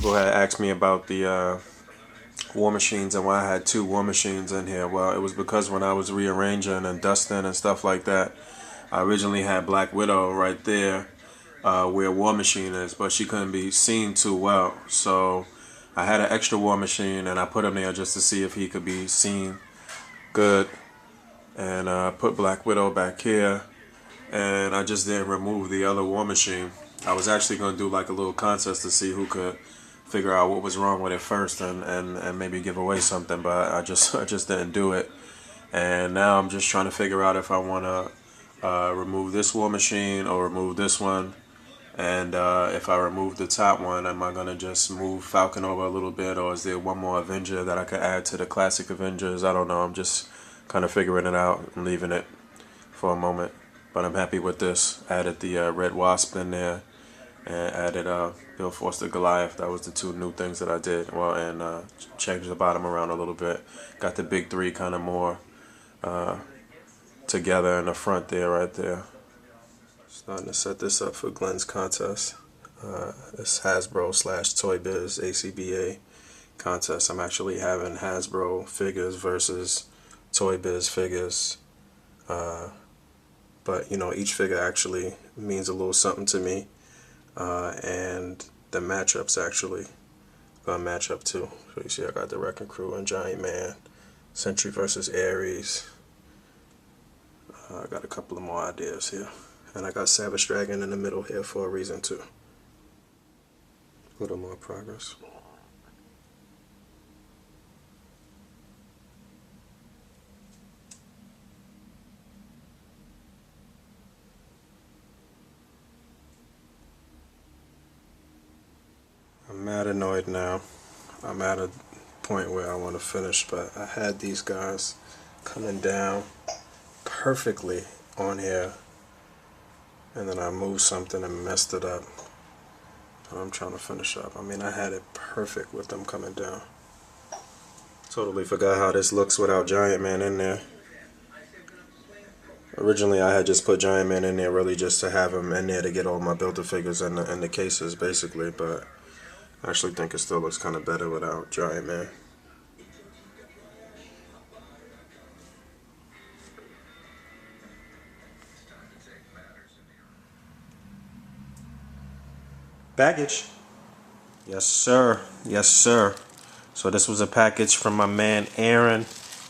people had asked me about the war machines and why I had two war machines in here. Well, it was because when I was rearranging and dusting and stuff like that, I originally had Black Widow right there where War Machine is, but she couldn't be seen too well. So I had an extra War Machine and I put him there just to see if he could be seen good. And put Black Widow back here. And I just didn't remove the other War Machine. I was actually going to do like a little contest to see who could figure out what was wrong with it first and maybe give away something, but I just didn't do it. And now I'm just trying to figure out if I want to remove this War Machine or remove this one. And if I remove the top one, am I going to just move Falcon over a little bit, or is there one more Avenger that I could add to the classic Avengers? I don't know. I'm just kind of figuring it out and leaving it for a moment. But I'm happy with this. Added the Red Wasp in there and added Bill Foster Goliath. That was the two new things that I did. Well, and changed the bottom around a little bit. Got the big three kind of more together in the front there, right there. Starting to set this up for Glenn's contest. It's Hasbro / Toy Biz ACBA contest. I'm actually having Hasbro figures versus Toy Biz figures. But you know, each figure actually means a little something to me. And the matchups actually gonna match up too. So you see I got the Wrecking Crew and Giant Man, Sentry versus Ares. I got a couple of more ideas here. And I got Savage Dragon in the middle here for a reason too. A little more progress. I'm mad annoyed now. I'm at a point where I want to finish, but I had these guys coming down perfectly on here, and then I moved something and messed it up. So I'm trying to finish up. I mean, I had it perfect with them coming down. Totally forgot how this looks without Giant Man in there. Originally I had just put Giant Man in there really just to have him in there to get all my Build-A-Figures in the cases basically, but I actually think it still looks kind of better without Giant Man. Baggage. Yes, sir. Yes, sir. So this was a package from my man Aaron,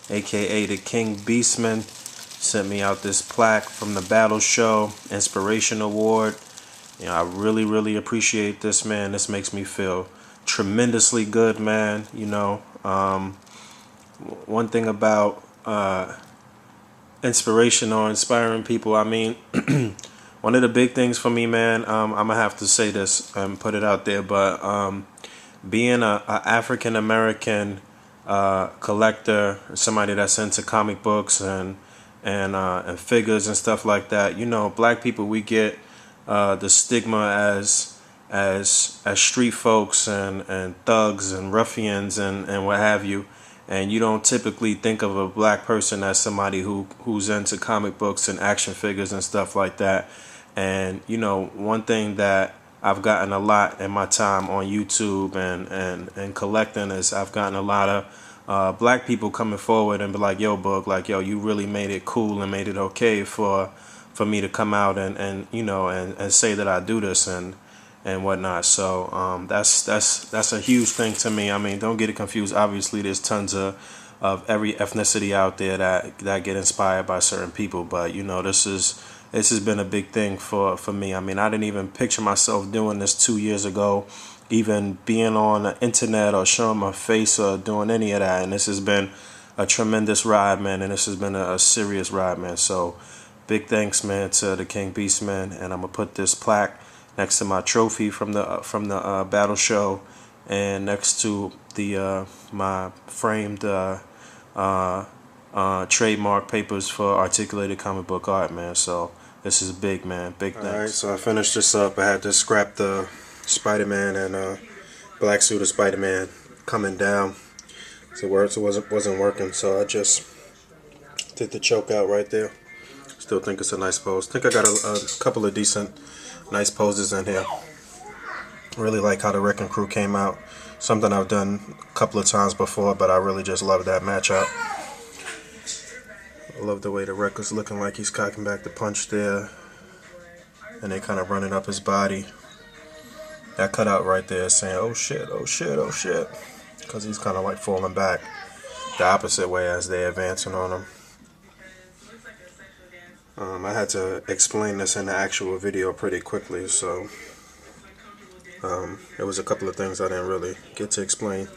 aka the King Beastman. Sent me out this plaque from the Battle Show Inspiration Award. You know, I really appreciate this, man. This makes me feel tremendously good, man. You know, one thing about inspiration or inspiring people, I mean, one of the big things for me, man, I'm gonna have to say this and put it out there, but being a African American collector, somebody that's into comic books and figures and stuff like that, you know, black people, we get the stigma as street folks and thugs and ruffians and what have you, and you don't typically think of a black person as somebody who's into comic books and action figures and stuff like that. And you know, one thing that I've gotten a lot in my time on YouTube and collecting is I've gotten a lot of black people coming forward and be like, yo, Book, like, yo, you really made it cool and made it okay for me to come out and you know and say that I do this and whatnot. So that's a huge thing to me. I mean, don't get it confused. Obviously, there's tons of every ethnicity out there that get inspired by certain people, but you know, this has been a big thing for me. I mean, I didn't even picture myself doing this 2 years ago, even being on the internet or showing my face or doing any of that. And this has been a tremendous ride, man. And this has been a serious ride, man. So big thanks, man, to the King Beastman. And I'm gonna put this plaque next to my trophy from the Battle Show, and next to the my framed trademark papers for articulated comic book art, man. So this is big, man. Big thanks. Alright, so I finished this up. I had to scrap the Spider-Man and black suit of Spider-Man coming down. So it wasn't working, so I just did the choke out right there. Still think it's a nice pose. Think I got a couple of decent, nice poses in here. Really like how the Wrecking Crew came out. Something I've done a couple of times before, but I really just love that matchup. I love the way the Wreck is looking like he's cocking back the punch there, and they kind of running up his body. That cutout right there is saying, oh shit, oh shit, oh shit, because he's kind of like falling back the opposite way as they're advancing on him. I had to explain this in the actual video pretty quickly, so there was a couple of things I didn't really get to explain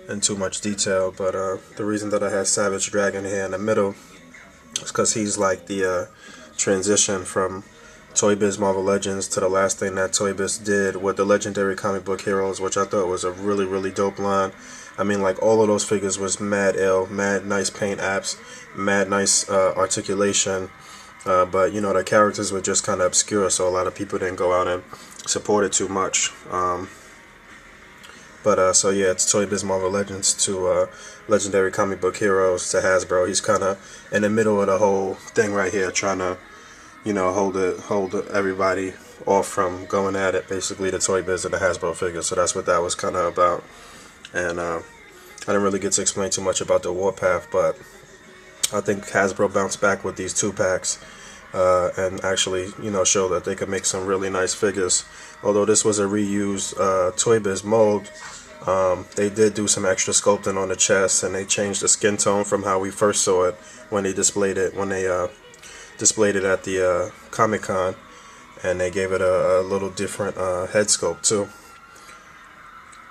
in too much detail, but the reason that I had Savage Dragon here in the middle is because he's like the transition from Toy Biz Marvel Legends to the last thing that Toy Biz did with the Legendary Comic Book Heroes, which I thought was a really, really dope line. I mean, like, all of those figures was mad ill, mad nice paint apps, mad nice articulation, but, you know, the characters were just kind of obscure, so a lot of people didn't go out and support it too much. So yeah, it's Toy Biz Marvel Legends to Legendary Comic Book Heroes to Hasbro. He's kind of in the middle of the whole thing right here, trying to, you know, hold everybody off from going at it, basically, the Toy Biz and the Hasbro figure. So that's what that was kind of about. And I didn't really get to explain too much about the Warpath, but I think Hasbro bounced back with these 2-packs and actually, you know, show that they could make some really nice figures. Although this was a reused Toy Biz mold, they did do some extra sculpting on the chest, and they changed the skin tone from how we first saw it when they displayed it at the Comic-Con, and they gave it a little different head sculpt too.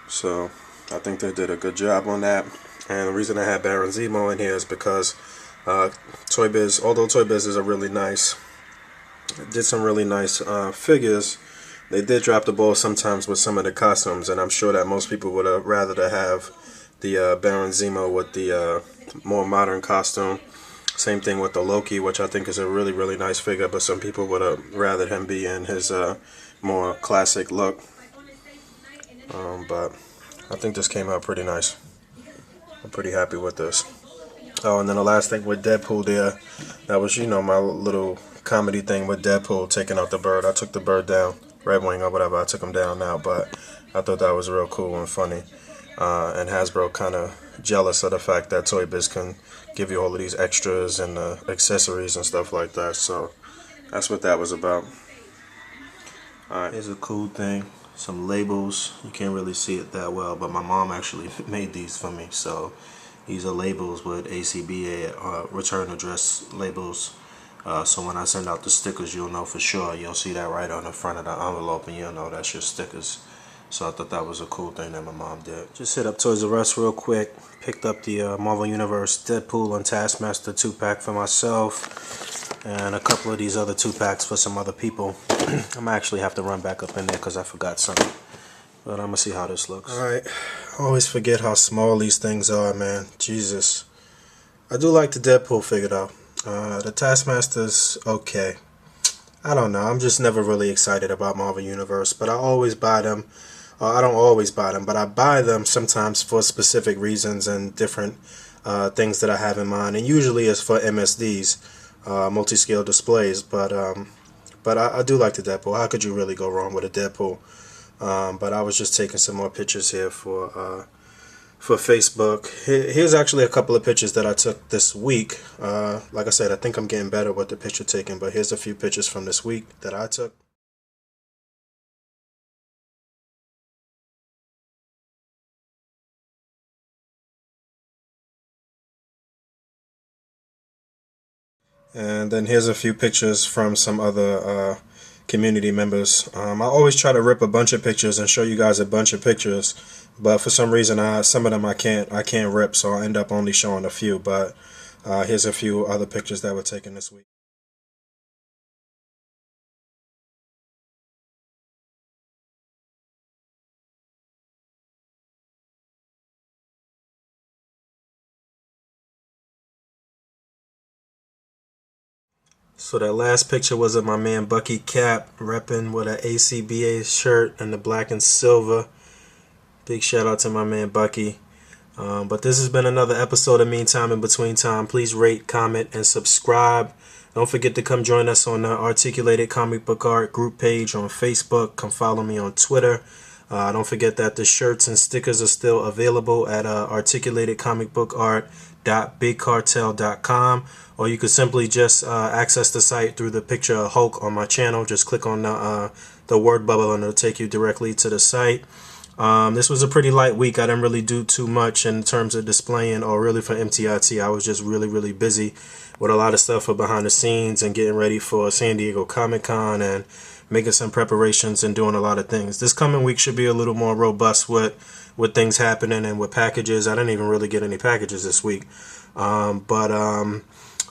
So I think they did a good job on that. And the reason I had Baron Zemo in here is because Toy Biz, although Toy Biz is did some really nice figures, they did drop the ball sometimes with some of the costumes, and I'm sure that most people would have rather to have the Baron Zemo with the more modern costume. Same thing with the Loki, which I think is a really, really nice figure, but some people would have rather him be in his more classic look. But I think this came out pretty nice. I'm pretty happy with this. Oh, and then the last thing with Deadpool there, that was, you know, my little comedy thing with Deadpool taking out the bird. I took the bird down, Red Wing or whatever, I took him down now, but I thought that was real cool and funny. And Hasbro kind of jealous of the fact that Toy Biz can give you all of these extras and accessories and stuff like that, so that's what that was about. Alright, here's a cool thing, some labels. You can't really see it that well, but my mom actually made these for me, so these are labels with ACBA return address labels. So when I send out the stickers, you'll know for sure. You'll see that right on the front of the envelope, and you'll know that's your stickers. So I thought that was a cool thing that my mom did. Just hit up Toys R Us real quick. Picked up the Marvel Universe Deadpool and Taskmaster 2-pack for myself, and a couple of these other 2-packs for some other people. I'm actually have to run back up in there because I forgot something. But I'm gonna see how this looks. Alright, I always forget how small these things are, man. Jesus. I do like the Deadpool figure though. The Taskmaster's okay. I don't know. I'm just never really excited about Marvel Universe, but I always buy them. I don't always buy them, but I buy them sometimes for specific reasons and different things that I have in mind. And usually it's for MSDs, multi-scale displays. But I do like the Deadpool. How could you really go wrong with a Deadpool? But I was just taking some more pictures here for Facebook. Here's actually a couple of pictures that I took this week. Like I said, I think I'm getting better with the picture taking, but here's a few pictures from this week that I took. And then here's a few pictures from some other community members. I always try to rip a bunch of pictures and show you guys a bunch of pictures, but for some reason some of them I can't rip, so I end up only showing a few. But here's a few other pictures that were taken this week. So that last picture was of my man Bucky Cap repping with an ACBA shirt and the black and silver. Big shout out to my man Bucky. But this has been another episode of Meantime in Between Time. Please rate, comment, and subscribe. Don't forget to come join us on the Articulated Comic Book Art group page on Facebook. Come follow me on Twitter. Don't forget that the shirts and stickers are still available at articulatedcomicbookart.bigcartel.com, or you could simply just access the site through the picture of Hulk on my channel. Just click on the word bubble and it'll take you directly to the site. This was a pretty light week. I didn't really do too much in terms of displaying, or really for MTIT. I was just really busy with a lot of stuff for behind the scenes and getting ready for San Diego Comic-Con and making some preparations and doing a lot of things. This coming week should be a little more robust with things happening and with packages. I didn't even really get any packages this week.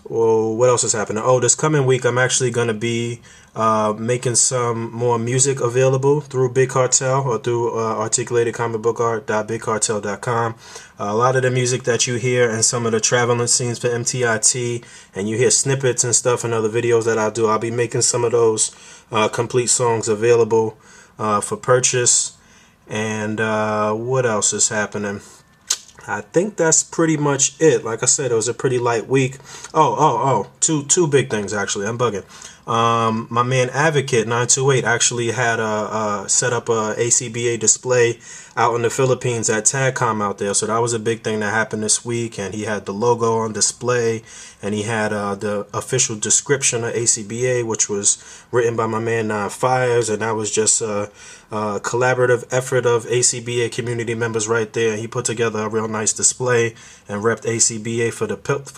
Well, what else is happening? Oh, this coming week I'm actually going to be making some more music available through Big Cartel, or through articulatedcomicbookart.bigcartel.com. A lot of the music that you hear and some of the traveling scenes for MTIT, and you hear snippets and stuff in other videos that I'll do, I'll be making some of those complete songs available for purchase. And what else is happening? I think that's pretty much it. Like I said, it was a pretty light week. Two big things actually. I'm bugging. My man Advocate 928 actually had set up a ACBA display out in the Philippines at TagCom out there. So that was a big thing that happened this week, and he had the logo on display, and he had the official description of ACBA, which was written by my man Fires, and that was just a collaborative effort of ACBA community members right there. He put together a real nice display and repped ACBA for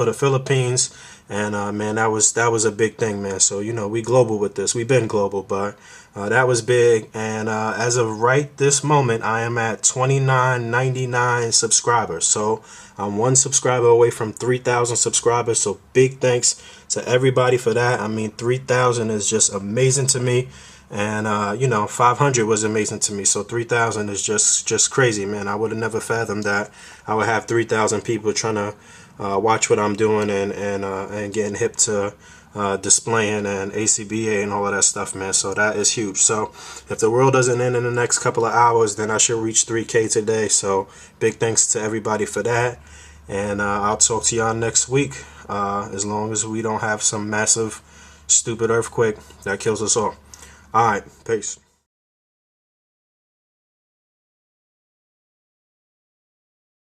the Philippines. And man, that was a big thing, man. So we global with this. We've been global, but that was big. And as of right this moment, I am at 2999 subscribers. So I'm one subscriber away from 3,000 subscribers. So big thanks to everybody for that. I mean, 3,000 is just amazing to me. And 500 was amazing to me. So 3,000 is just crazy, man. I would have never fathomed that I would have 3,000 people trying to watch what I'm doing and getting hip to displaying and ACBA and all of that stuff, man. So that is huge. So if the world doesn't end in the next couple of hours, then I should reach 3K today. So big thanks to everybody for that. And I'll talk to y'all next week, as long as we don't have some massive stupid earthquake that kills us all. All right, peace.